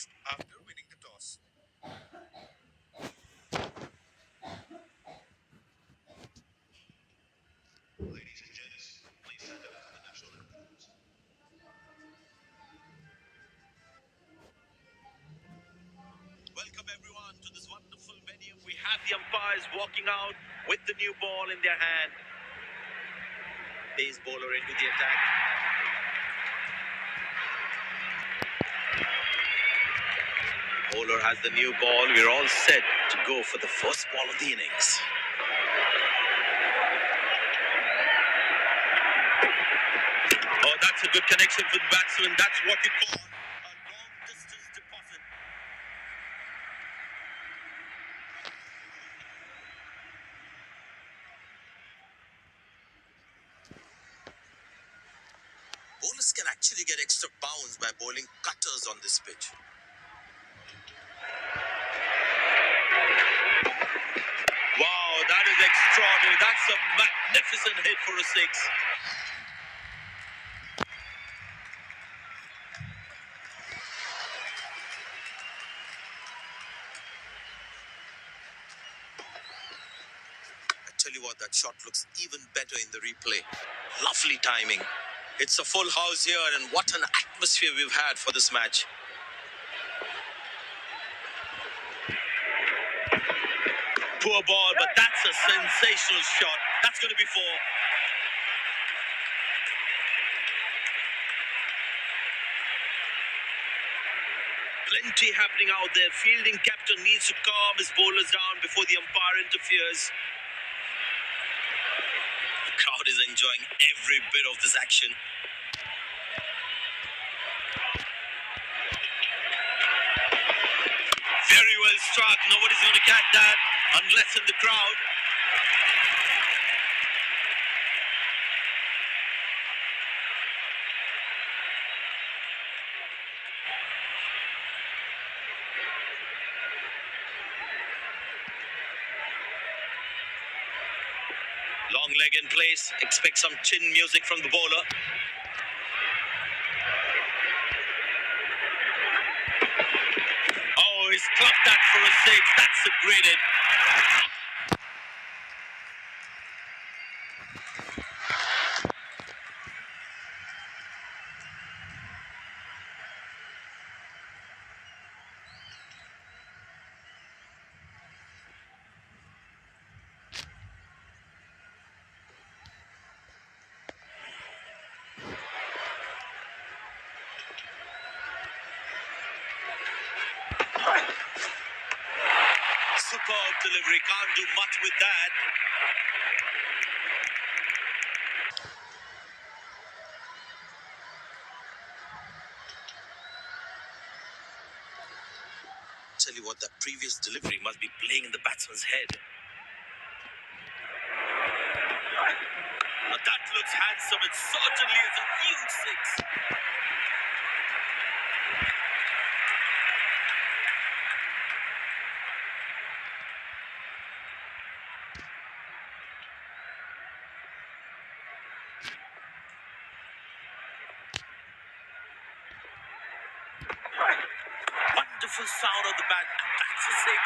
off after winning the toss. Ladies and gents, please stand up for the national anthems. Welcome everyone to this wonderful venue. We have the umpires walking out with the new ball in their hand. Pace bowler into the attack. Bowler has the new ball. We're all set to go for the first ball of the innings. Oh, that's a good connection for the batsman. That's what you call a long distance deposit. Bowlers can actually get extra bounce by bowling cutters on this pitch. Wow, that is extraordinary. That's a magnificent hit for a six. I tell you what, that shot looks even better in the replay. Lovely timing. It's a full house here, and what an atmosphere we've had for this match. Poor ball, but that's a sensational shot. That's going to be four. Plenty happening out there. Fielding captain needs to calm his bowlers down before the umpire interferes. The crowd is enjoying every bit of this action. Very well struck. Nobody's going to catch that unless in the crowd. Long leg in place. Expect some chin music from the bowler. Oh, he's clocked that for a six. That's a great hit. Superb delivery. Can't do much with that. Tell you what, that previous delivery must be playing in the batsman's head. Now that looks handsome. It certainly is a huge six. Wonderful sound of the bat. That's a six.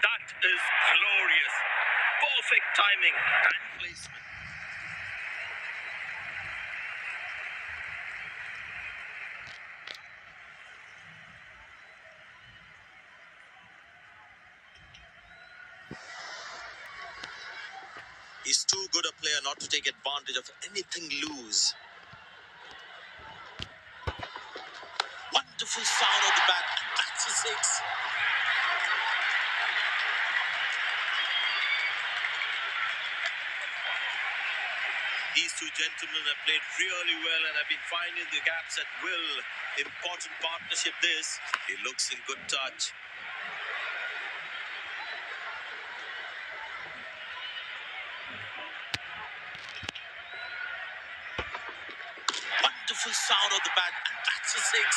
That is glorious. Perfect timing and placement. He's too good a player not to take advantage of anything loose. Wonderful sound of the bat. That's a six. These two gentlemen have played really well and have been finding the gaps at will. Important partnership this. He looks in good touch. of the bat, and that's a six.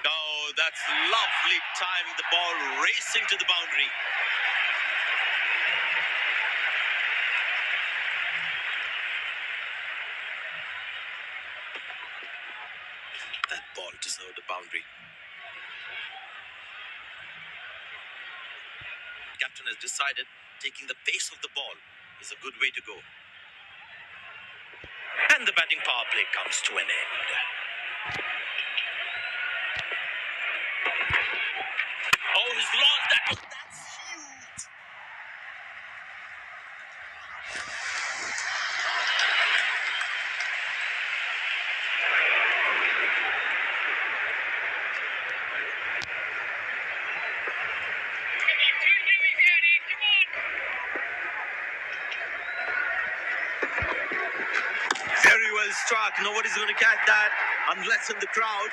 Oh, that's lovely timing. The ball racing to the boundary. That ball deserved a boundary. Captain has decided taking the pace of the ball is a good way to go. And the batting power play comes to an end. Oh, he's lost that one. That's huge. Very well struck. Nobody's going to catch that unless in the crowd.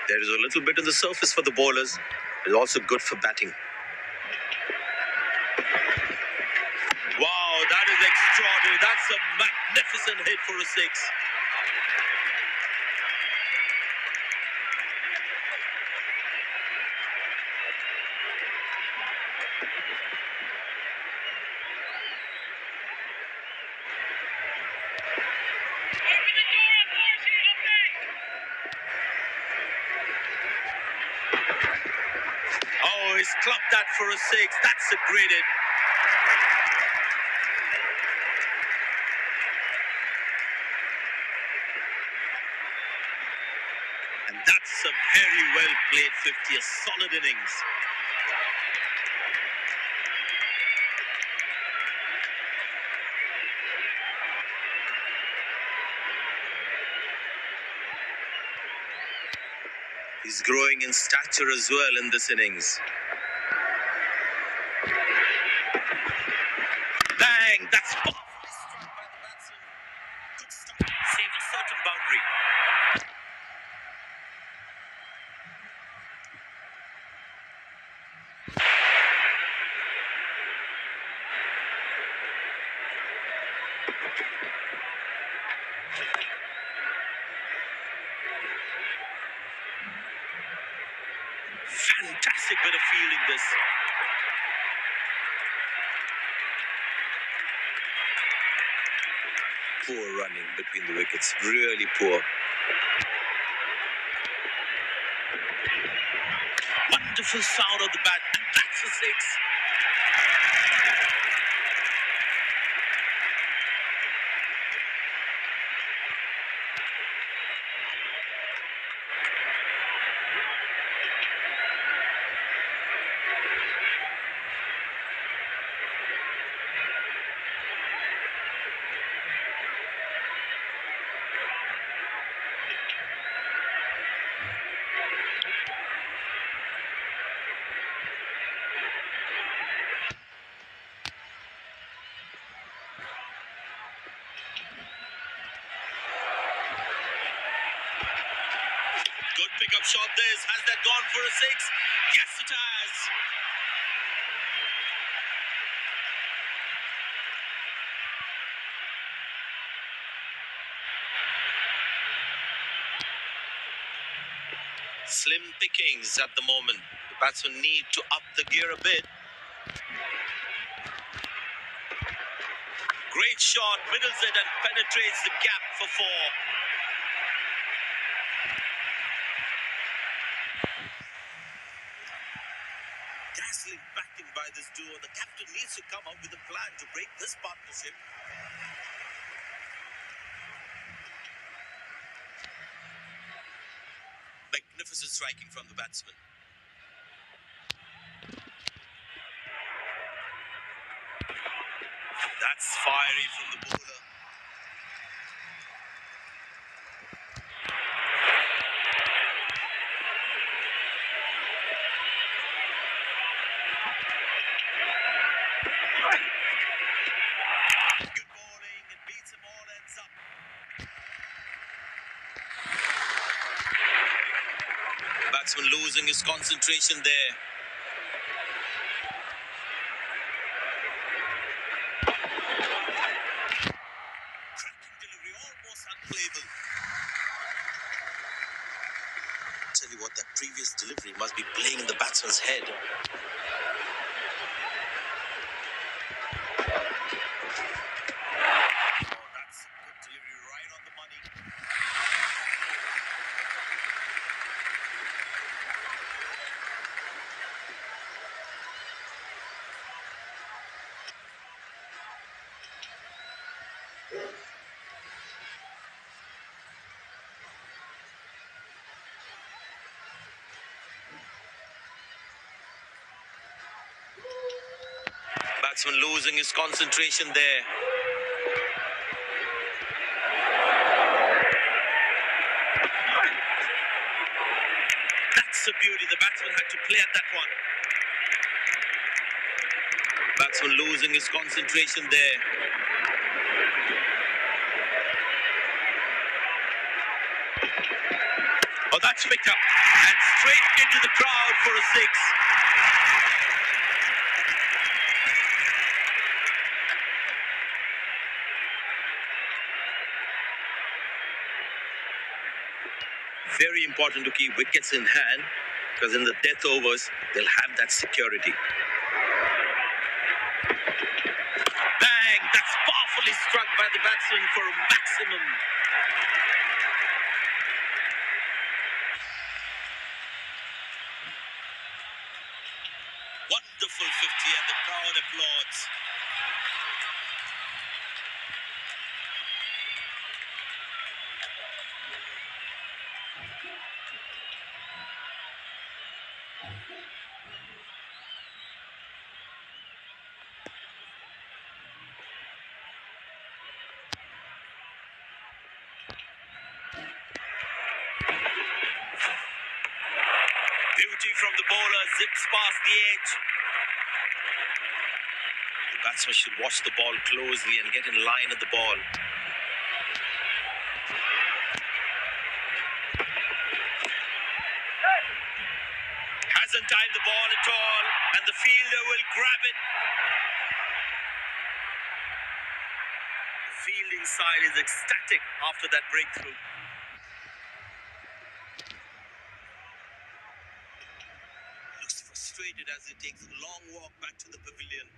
There is a little bit on the surface for the bowlers. It's also good for batting. Wow, that is extraordinary. That's a magnificent hit for a six. Oh, he's clubbed that for a six. That's a great hit. And that's a very well played 50, a solid innings. He's growing in stature as well in this innings. Bang! That's powerfully struck by the batsman. Good stuff. Save a certain boundary. Fantastic bit of fielding this. Poor running between the wickets. Really poor. Wonderful sound of the bat. And that's a six. Good pickup shot this. Has that gone for a six? Yes, it has. Slim pickings at the moment. The batsmen need to up the gear a bit. Great shot, middles it and penetrates the gap for four. Dazzling batting by this duo. The captain needs to come up with a plan to break this partnership. Magnificent striking from the batsman. That's fiery from the bowler. Good bowling. It beats them all, ends up. Batsman losing his concentration there. Cracking delivery, almost unplayable. Tell you what, that previous delivery must be playing in the batsman's head. Oh, that's a good delivery, right on the money. Batsman losing his concentration there. That's a beauty. The batsman had to play at that one. Batsman losing his concentration there. Oh, that's picked up. And straight into the crowd for a six. Very important to keep wickets in hand, because in the death overs, they'll have that security. Bang! That's powerfully struck by the batsman for a maximum. Wonderful 50 and the crowd applauds. Beauty from the bowler, zips past the edge. The batsman should watch the ball closely and get in line at the ball. Hasn't timed the ball at all, and the fielder will grab it. The fielding side is ecstatic after that breakthrough. Looks frustrated as he takes a long walk back to the pavilion.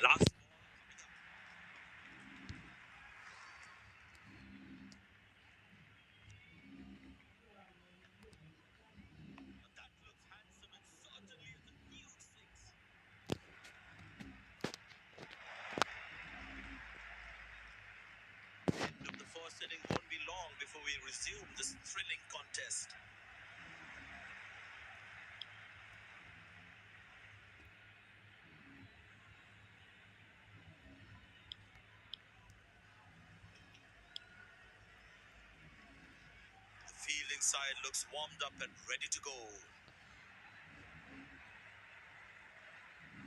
Last ball coming up. But that looks handsome and certainly is a huge six. End of the first inning won't be long before we resume this thrilling contest. The fielding side looks warmed up and ready to go.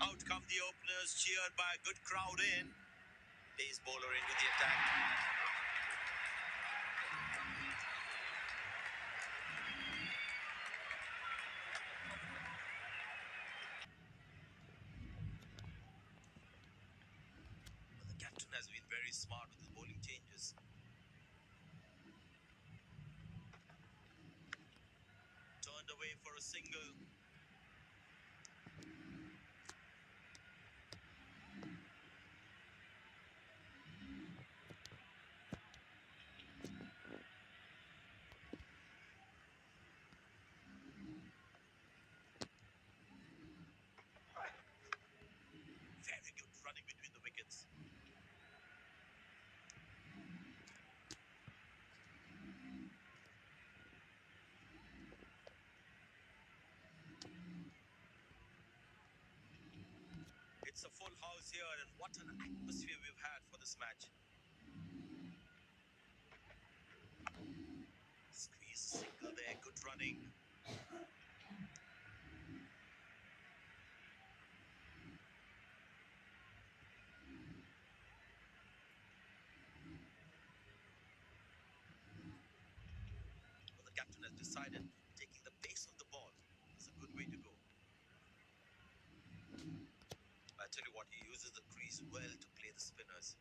Out come the openers, cheered by a good crowd in. Pace bowler into the attack. But the captain has been very smart with his bowling changes. Turned away for a single. Very good running between the wickets. It's a full house here, and what an atmosphere we've had for this match. Squeeze a single there, good running. Well, the captain has decided taking the pace of the ball is a good way to go. I tell you what, he uses the crease well to play the spinners.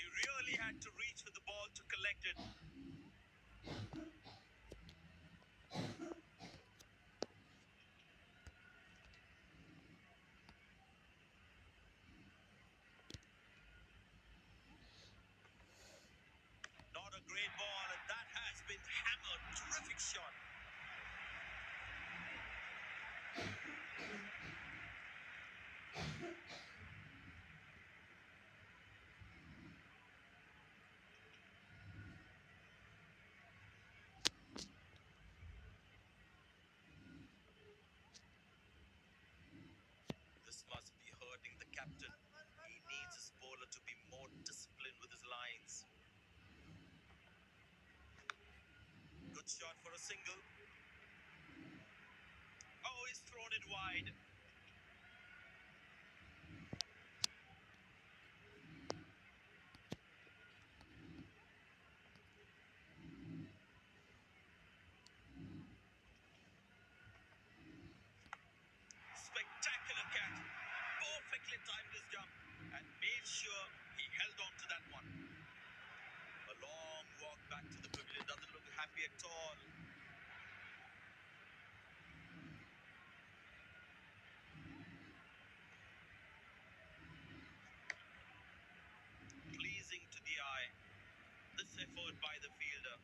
He really had to reach for the ball to collect it. Not a great ball, and that has been hammered. Terrific shot. This must be hurting the captain. He needs his bowler to be more disciplined with his lines. Good shot for a single. Oh, he's thrown it wide. Spectacular catch. Perfectly timed his jump and made sure he held on to that one. A long walk back to the pavilion, doesn't look happy at all. Pleasing to the eye. This effort by the fielder,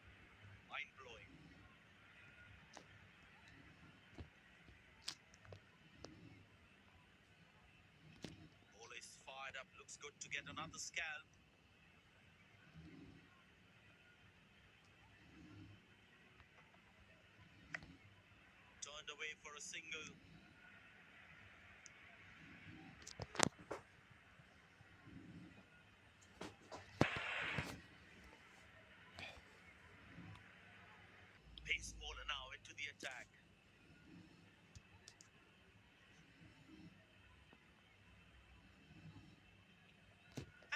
mind-blowing. Bowler is fired up, looks good to get another scalp. Turned away for a single. Pace bowler now into the attack.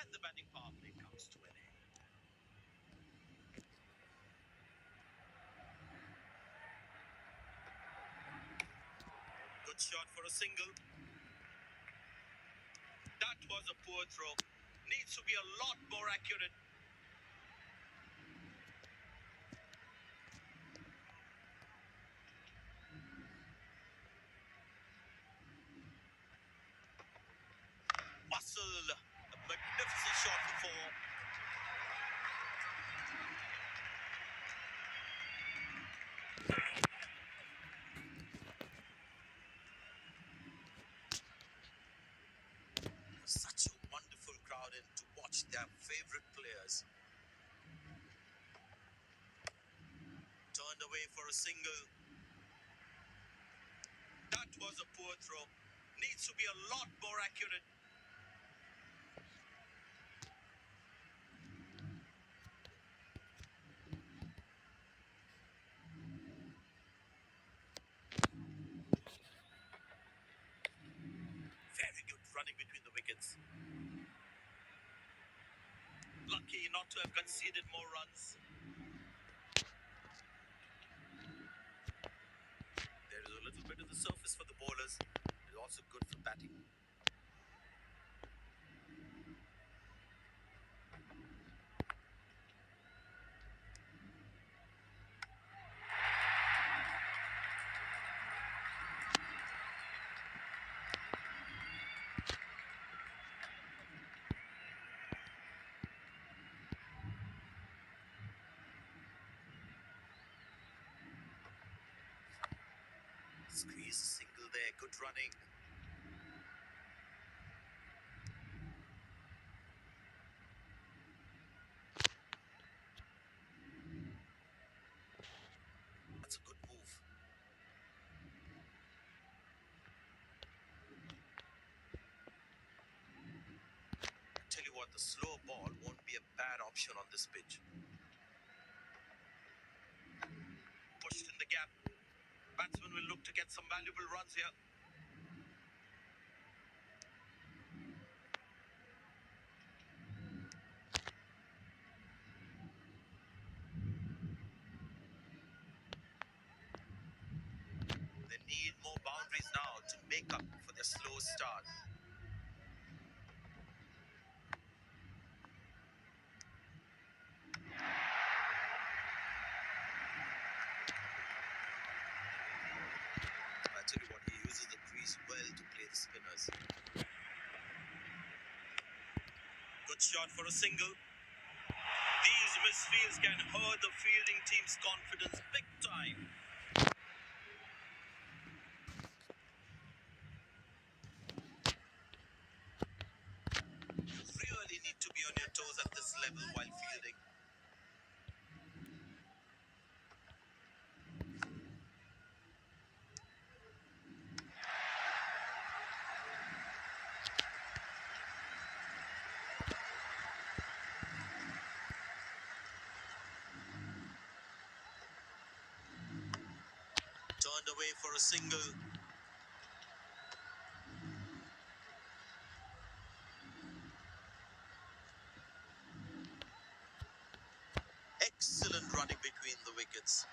And the batting power play comes to an end. Good shot for a single. That was a poor throw. Needs to be a lot more accurate. Muscle. A magnificent shot for four. Such a wonderful crowd in to watch their favorite players. Turned away for a single. That was a poor throw. Needs to be a lot more accurate. Very good running between the wickets. Lucky not to have conceded more runs. There is a little bit of the surface for the bowlers. It's also good for batting. Squeeze a single there. Good running. That's a good move. Tell you what, the slow ball won't be a bad option on this pitch. Pushed in the gap. Batsman will look to get some valuable runs here. They need more boundaries now to make up for their slow start. I tell you what, he uses the crease well to play the spinners. Good shot for a single. These misfields can hurt the fielding team's confidence big time. You really need to be on your toes at this level while fielding. Turned away for a single. Excellent running between the wickets.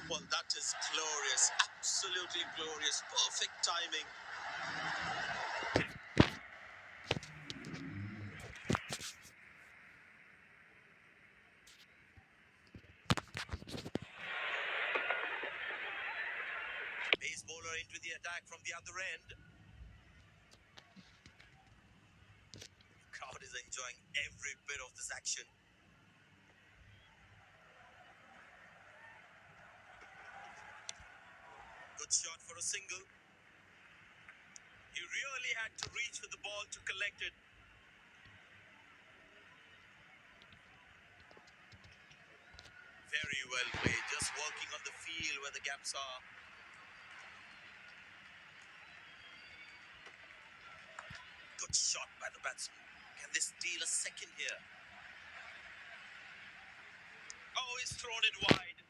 Well, that is glorious. Absolutely glorious. Perfect timing. Pace bowler into the attack from the other end. Crowd is enjoying every bit of this action. Good shot for a single. He really had to reach for the ball to collect it. Very well played. Just working on the field where the gaps are. Good shot by the batsman. Can they steal a second here? Oh, he's thrown it wide.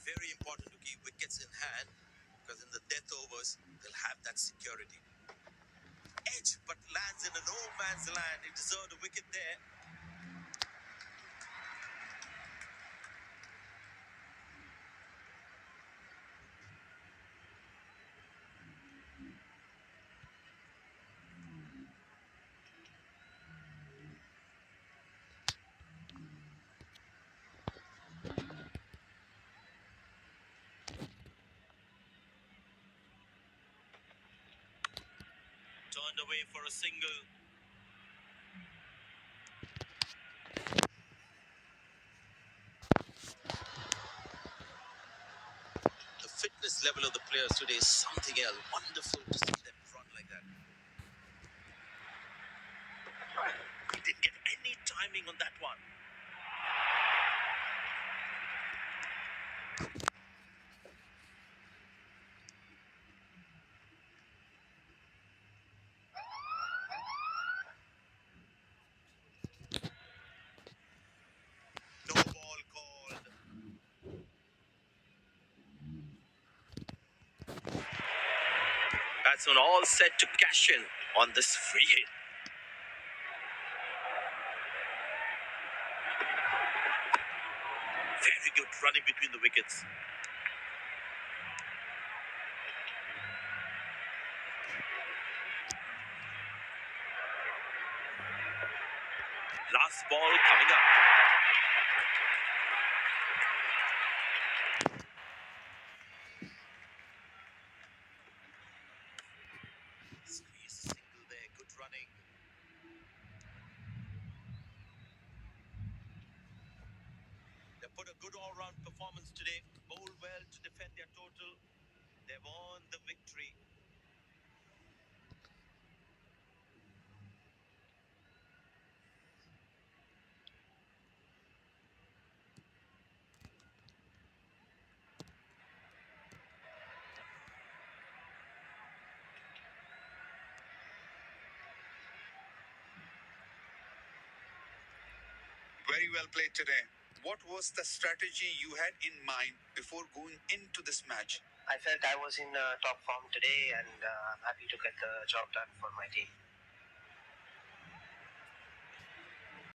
Very important to keep wickets in hand because in the death overs, they'll have that security. Edge, but lands in a no man's land. He deserved a wicket there. Turned away for a single. The fitness level of the players today is something else. Wonderful to see them run like that. He didn't get any timing on that one. No ball called. Batsman all set to cash in on this free hit. Very good running between the wickets. Last ball coming up. Squeeze single there. Good running. all-round performance today. Bowled well to defend their total. They've won the victory. Very well played today. What was the strategy you had in mind before going into this match? I felt I was in top form today and I'm happy to get the job done for my team.